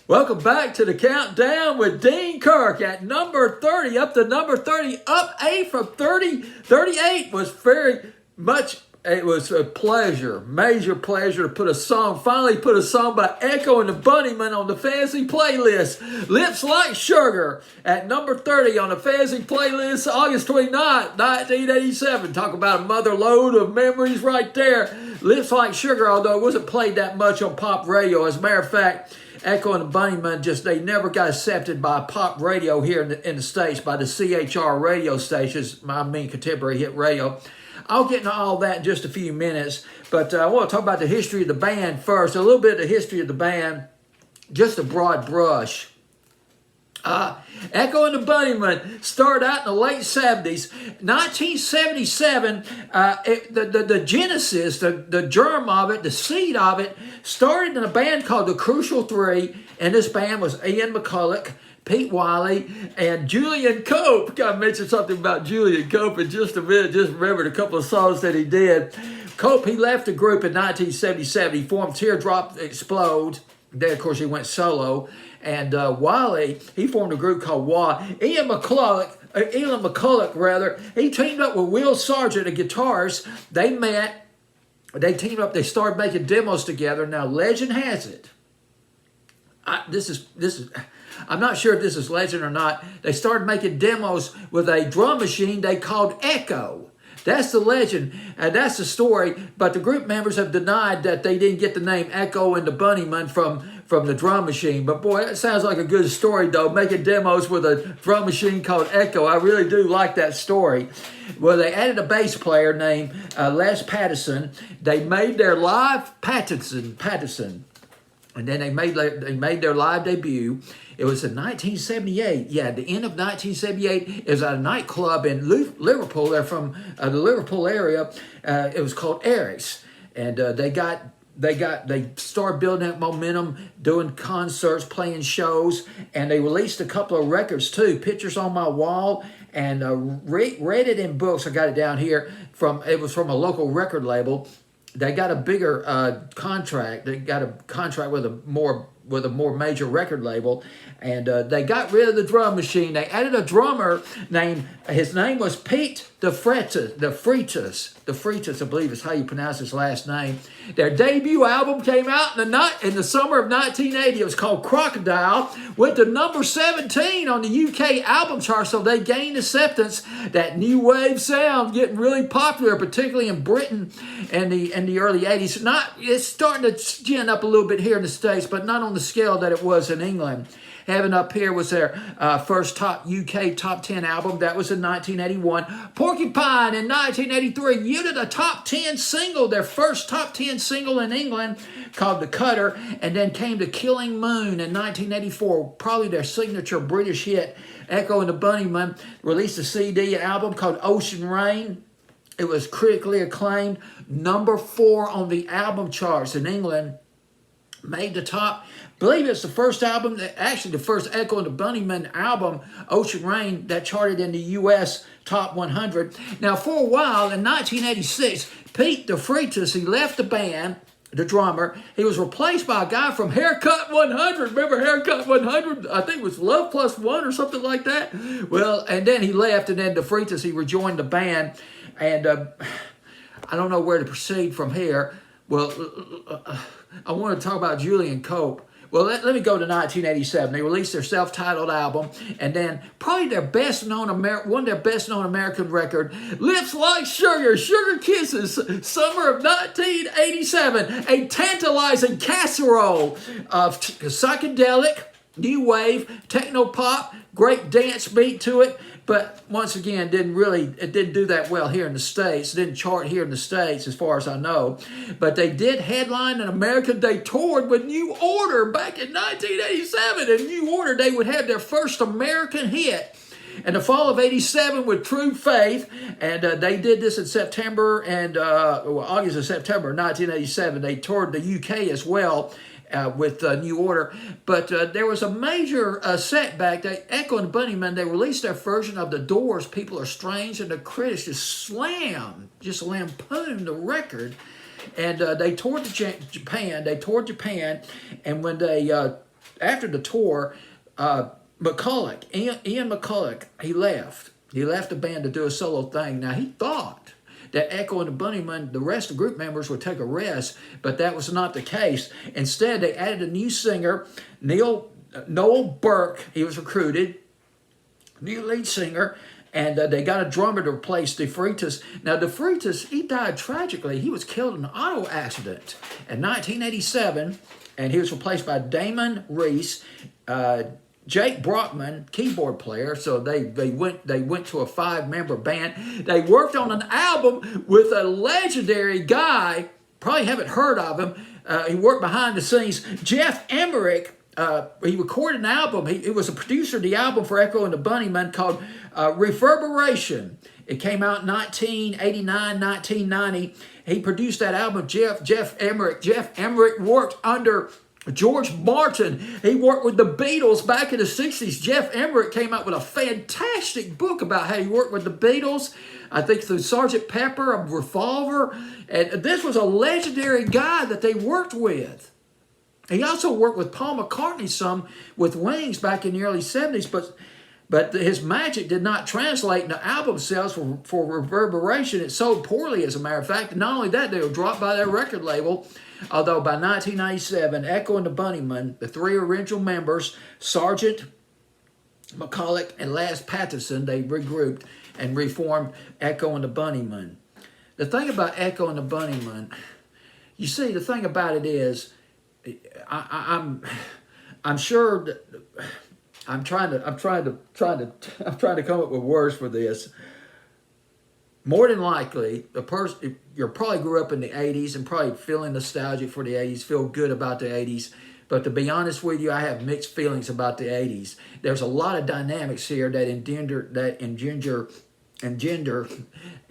Welcome back to the countdown with Dean Kirk at number 30, up to number 30, up 8 from 30. 38 was very much, it was a pleasure, major pleasure to finally put a song by Echo and the Bunnymen on the fancy playlist. Lips Like Sugar at number 30 on the fancy playlist, August 29th, 1987. Talk about a mother load of memories right there. Lips Like Sugar, although it wasn't played that much on pop radio. As a matter of fact, Echo and the Bunnymen they never got accepted by pop radio here in the States, by the CHR radio stations, contemporary hit radio. I'll get into all that in just a few minutes, but I want to talk about the history of the band first, a little bit of the history of the band, just a broad brush. Echo and the Bunnymen started out in the late 70s. 1977, the genesis, the germ of it, the seed of it, started in a band called the Crucial Three, and this band was Ian McCulloch, Pete Wiley, and Julian Cope. Got to mention something about Julian Cope in just a minute. Just remembered a couple of songs that he did. Cope, he left the group in 1977. He formed Teardrop Explode. Then, of course, he went solo. And Wiley, he formed a group called WA. Ian McCulloch, he teamed up with Will Sargent, a guitarist. They met, they teamed up, they started making demos together. Now, legend has it, I'm not sure if this is legend or not. They started making demos with a drum machine they called Echo. That's the legend, and that's the story. But the group members have denied that they didn't get the name Echo and the Bunnymen from the drum machine. But boy, it sounds like a good story, though, making demos with a drum machine called Echo. I really do like that story. Well, they added a bass player named Les Patterson. They made their live Patterson. And then they made their live debut. It was in 1978. Yeah, the end of 1978. It was at a nightclub in Liverpool. They're from the Liverpool area. It was called Eric's, and they started building up momentum, doing concerts, playing shows, and they released a couple of records too. Pictures on My Wall and Read It in Books. I got it down here. It was from a local record label. They got a bigger contract. They got a contract with a more major record label, and they got rid of the drum machine. They added a drummer his name was Pete the Freitas, I believe is how you pronounce his last name. Their debut album came out in the summer of 1980. It was called Crocodile. Went to number 17 on the UK album chart, so they gained acceptance. That new wave sound getting really popular, particularly in Britain in the early 80s. It's starting to gin up a little bit here in the States, but not on the scale that it was in England. Having up here was their first UK top 10 album. That was in 1981. Porcupine in 1983 yielded a top 10 single, their first top 10 single in England, called The Cutter, and then came to Killing Moon in 1984, probably their signature British hit. Echo and the Bunnymen released a CD album called Ocean Rain. It was critically acclaimed, number 4 on the album charts in England. Made the top, I believe it's the first album, actually the first Echo and the Bunnymen album, Ocean Rain, that charted in the U.S. Top 100. Now, for a while, in 1986, Pete the Freitas, he left the band, the drummer. He was replaced by a guy from Haircut 100. Remember Haircut 100? I think it was Love Plus One or something like that. Well, and then he left, and then the Freitas, he rejoined the band. And I don't know where to proceed from here. Well, I want to talk about Julian Cope. Well, let me go to 1987. They released their self-titled album, and then probably one of their best-known American record, Lips Like Sugar, Sugar Kisses, summer of 1987, a tantalizing casserole of psychedelic, new wave, techno-pop, great dance beat to it. But once again, it didn't do that well here in the States. It didn't chart here in the States as far as I know. But they did headline in America. They toured with New Order back in 1987. In New Order, they would have their first American hit in the fall of 87 with True Faith. And they did this in September and August and September 1987. They toured the UK as well. With New Order, but there was a major setback. Echo and Bunnymen, they released their version of The Doors, People Are Strange, and the critics just lampooned the record, and they toured Japan. And when they after the tour, Ian McCulloch, he left. He left the band to do a solo thing. Now, he thought that Echo and the Bunnymen, the rest of the group members, would take a rest, but that was not the case. Instead, they added a new singer, Noel Burke. He was recruited, new lead singer, and they got a drummer to replace DeFreitas. Now, DeFreitas, he died tragically. He was killed in an auto accident in 1987, and he was replaced by Damon Reese, Jake Brockman, keyboard player. So they went to a 5-member band. They worked on an album with a legendary guy. Probably haven't heard of him. He worked behind the scenes. Jeff Emmerich. He recorded an album. He was a producer of the album for Echo and the Bunnymen called Reverberation. It came out in 1989, 1990. He produced that album. Jeff Emmerich. Jeff Emmerich worked under George Martin. He worked with the Beatles back in the 60s. Jeff Emmerich came out with a fantastic book about how he worked with the Beatles. I think through Sgt. Pepper, a Revolver. And this was a legendary guy that they worked with. He also worked with Paul McCartney some with Wings back in the early 70s, but his magic did not translate into album sales for Reverberation. It sold poorly, as a matter of fact. And not only that, they were dropped by their record label. Although by 1997, Echo and the Bunnymen, the 3 original members, Sargent, McCulloch, and Laz Patterson, they regrouped and reformed Echo and the Bunnymen. The thing about Echo and the Bunnymen, you see, the thing about it is, I'm sure that I'm trying to come up with words for this. More than likely, you probably grew up in the 80s and probably feeling nostalgic for the 80s, feel good about the 80s. But to be honest with you, I have mixed feelings about the 80s. There's a lot of dynamics here that engender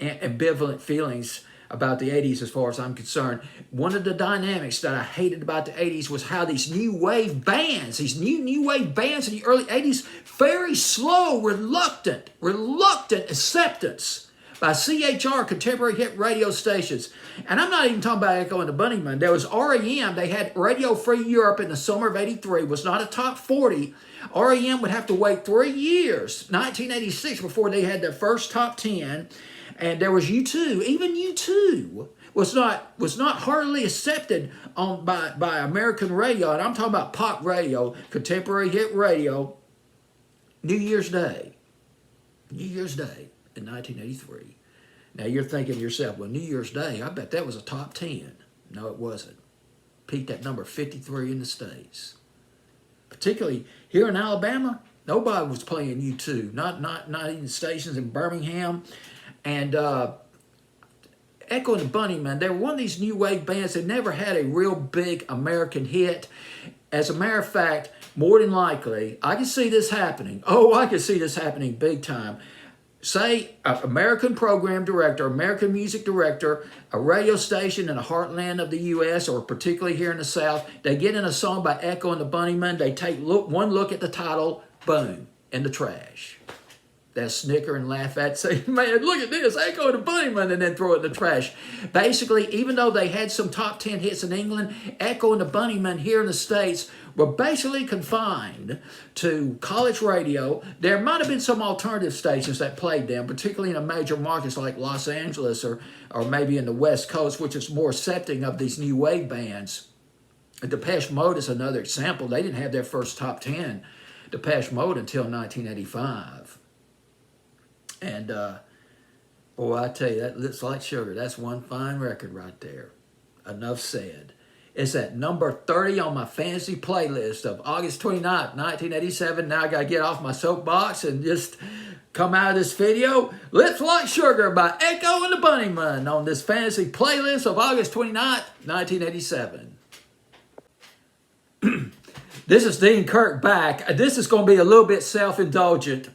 ambivalent feelings about the 80s as far as I'm concerned. One of the dynamics that I hated about the 80s was how these new wave bands, these new wave bands in the early 80s, very slow, reluctant acceptance by CHR, contemporary hit radio stations. And I'm not even talking about Echo and the Bunnymen. There was REM. They had Radio Free Europe in the summer of 83. It was not a top 40. REM would have to wait 3 years, 1986, before they had their first top 10. And there was U2. Even U2 was not heartily accepted by American radio. And I'm talking about pop radio, contemporary hit radio. New Year's Day in 1983. Now you're thinking to yourself, well, New Year's Day, I bet that was a top 10. No, it wasn't. Peaked at number 53 in the States. Particularly here in Alabama, nobody was playing U2. Not even stations in Birmingham. And Echo and the Bunnymen, they were one of these new wave bands that never had a real big American hit. As a matter of fact, more than likely, I can see this happening. Oh, I can see this happening big time. Say, an American program director, American music director, a radio station in the heartland of the U.S., or particularly here in the South, they get in a song by Echo and the Bunnymen, they take one look at the title, boom, in the trash. They snicker and laugh at, say, man, look at this, Echo and the Bunnymen, and then throw it in the trash. Basically, even though they had some top 10 hits in England, Echo and the Bunnymen here in the States were basically confined to college radio. There might have been some alternative stations that played them, particularly in the major markets like Los Angeles or maybe in the West Coast, which is more accepting of these new wave bands. Depeche Mode is another example. They didn't have their first top 10, Depeche Mode, until 1985. And, boy, I tell you, that Lips Like Sugar, that's one fine record right there. Enough said. It's at number 30 on my fantasy playlist of August 29th, 1987. Now I got to get off my soapbox and just come out of this video. Lips Like Sugar by Echo and the Bunnymen on this fantasy playlist of August 29th, 1987. This is Dean Kirk back. This is going to be a little bit self-indulgent.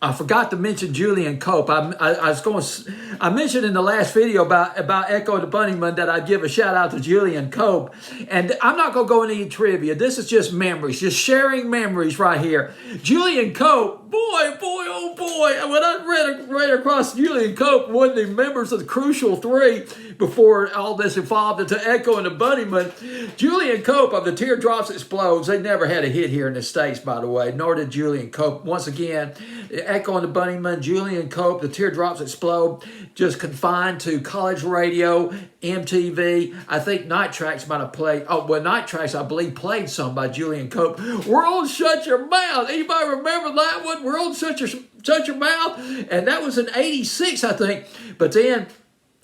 I forgot to mention Julian Cope. I mentioned in the last video about Echo and the Bunnymen that I'd give a shout out to Julian Cope. And I'm not going to go into any trivia. This is just memories, just sharing memories right here. Julian Cope, boy, oh boy. When I read across Julian Cope, one of the members of the Crucial Three, before all this evolved into Echo and the Bunnymen. Julian Cope of the Teardrops Explodes, they never had a hit here in the States, by the way, nor did Julian Cope. Once again, Echo and the Bunnymen, Julian Cope, the Teardrops Explode, just confined to college radio, MTV. I think Night Tracks might have played, Night Tracks, I believe, played some by Julian Cope. World Shut Your Mouth. Anybody remember that one? World Shut Your Mouth? And that was in 86, I think. But then,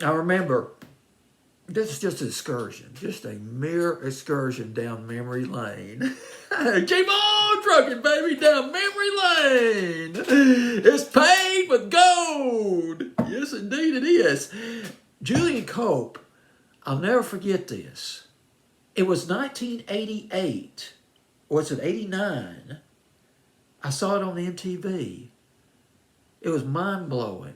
I remember, this is just an excursion, just a mere excursion down memory lane. Keep on trucking, baby, down memory lane. It's paved with gold. Yes, indeed it is. Julian Cope, I'll never forget this. It was 1988, or was it 89? I saw it on the MTV. It was mind-blowing.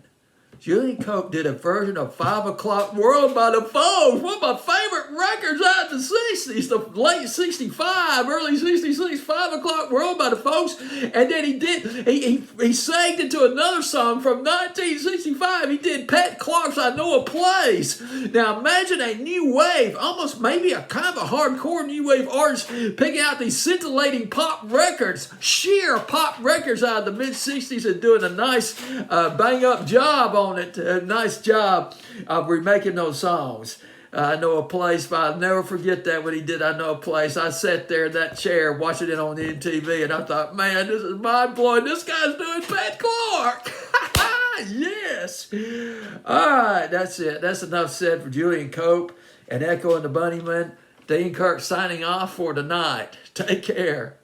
Julian Cope did a version of 5 O'Clock World by the Foes, one of my favorite records out in the 60s, the late 65, early 66, 5 O'Clock World by the Foes. And then he sang into another song from 1965. He did Pat Clark's I Know a Place. Now imagine a new wave, almost maybe a kind of a hardcore new wave artist picking out these scintillating pop records, sheer pop records out of the mid-60s and doing a nice bang-up job on it. A nice job of remaking those songs. I Know a Place, but I'll never forget that when he did I Know a Place. I sat there in that chair watching it on the MTV, and I thought, man, this is mind-blowing. This guy's doing Pat Clark. Yes. All right, that's it. That's enough said for Julian Cope and Echo and the Bunnymen. Dean Kirk signing off for tonight. Take care.